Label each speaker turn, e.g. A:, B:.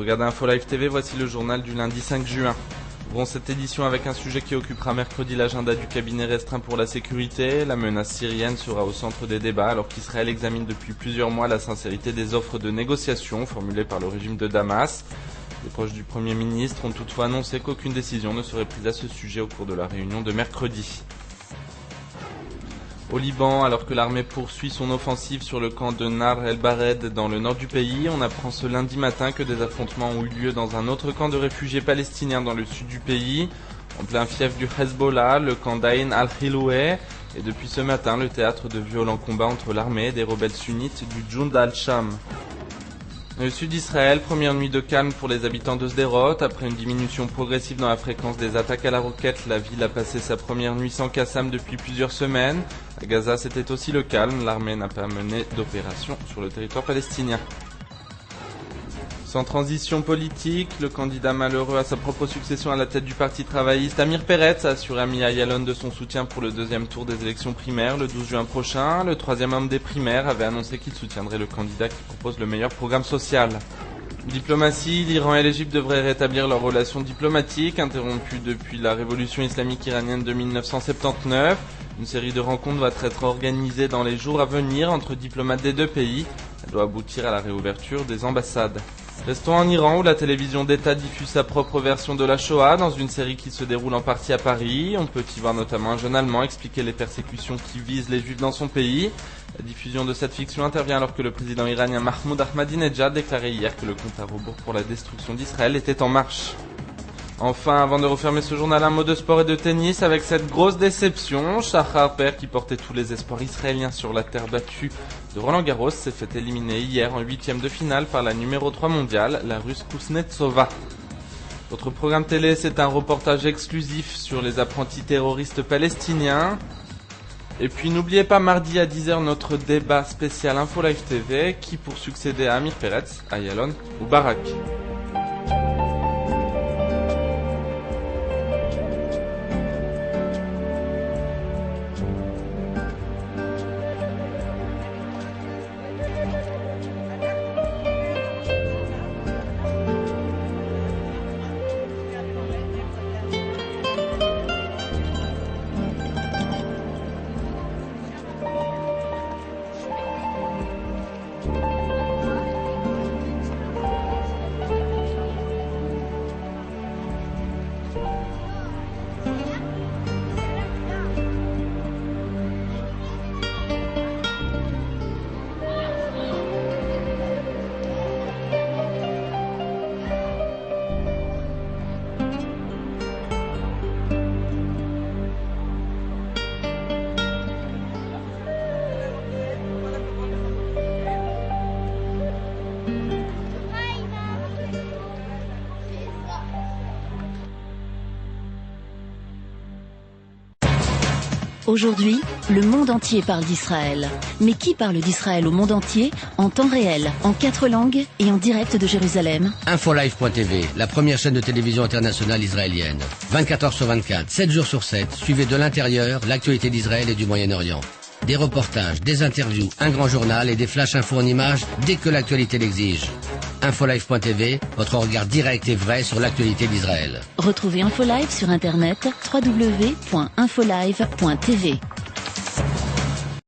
A: regardez Info Live TV, voici le journal du lundi 5 juin. Ouvrons cette édition avec un sujet qui occupera mercredi l'agenda du cabinet restreint pour la sécurité. La menace syrienne sera au centre des débats alors qu'Israël examine depuis plusieurs mois la sincérité des offres de négociation formulées par le régime de Damas. Les proches du Premier ministre ont toutefois annoncé qu'aucune décision ne serait prise à ce sujet au cours de la réunion de mercredi. Au Liban, alors que l'armée poursuit son offensive sur le camp de Nar el-Bared dans le nord du pays, on apprend ce lundi matin que des affrontements ont eu lieu dans un autre camp de réfugiés palestiniens dans le sud du pays, en plein fief du Hezbollah, le camp d'Ain al-Khiloué, et depuis ce matin le théâtre de violents combats entre l'armée et des rebelles sunnites du Jund al-Sham. Dans le sud d'Israël, première nuit de calme pour les habitants de Sderot. Après une diminution progressive dans la fréquence des attaques à la roquette, la ville a passé sa première nuit sans Qassam depuis plusieurs semaines. À Gaza, c'était aussi le calme. L'armée n'a pas mené d'opération sur le territoire palestinien. Sans transition politique, le candidat malheureux à sa propre succession à la tête du parti travailliste, Amir Peretz, a assuré à Mia Yalon de son soutien pour le deuxième tour des élections primaires le 12 juin prochain. Le troisième homme des primaires avait annoncé qu'il soutiendrait le candidat qui propose le meilleur programme social. Diplomatie, l'Iran et l'Égypte devraient rétablir leurs relations diplomatiques, interrompues depuis la révolution islamique iranienne de 1979. Une série de rencontres va être organisée dans les jours à venir entre diplomates des deux pays. Elle doit aboutir à la réouverture des ambassades. Restons en Iran où la télévision d'État diffuse sa propre version de la Shoah dans une série qui se déroule en partie à Paris. On peut y voir notamment un jeune Allemand expliquer les persécutions qui visent les Juifs dans son pays. La diffusion de cette fiction intervient alors que le président iranien Mahmoud Ahmadinejad déclarait hier que le compte à rebours pour la destruction d'Israël était en marche. Enfin, avant de refermer ce journal, un mot de sport et de tennis avec cette grosse déception. Shahar Harper, qui portait tous les espoirs israéliens sur la terre battue de Roland Garros, s'est fait éliminer hier en 8e de finale par la numéro 3 mondiale, la russe Kuznetsova. Votre programme télé, c'est un reportage exclusif sur les apprentis terroristes palestiniens. Et puis n'oubliez pas mardi à 10h notre débat spécial Info Live TV, qui pour succéder à Amir Peretz, Ayalon ou Barak.
B: Aujourd'hui, le monde entier parle d'Israël. Mais qui parle d'Israël au monde entier, en temps réel, en 4 langues et en direct de Jérusalem?
C: Infolive.tv, la première chaîne de télévision internationale israélienne. 24 heures sur 24, 7 jours sur 7, suivez de l'intérieur l'actualité d'Israël et du Moyen-Orient. Des reportages, des interviews, un grand journal et des flash infos en images dès que l'actualité l'exige. Infolive.tv, votre regard direct et vrai sur l'actualité d'Israël.
B: Retrouvez Infolive sur internet www.infolive.tv.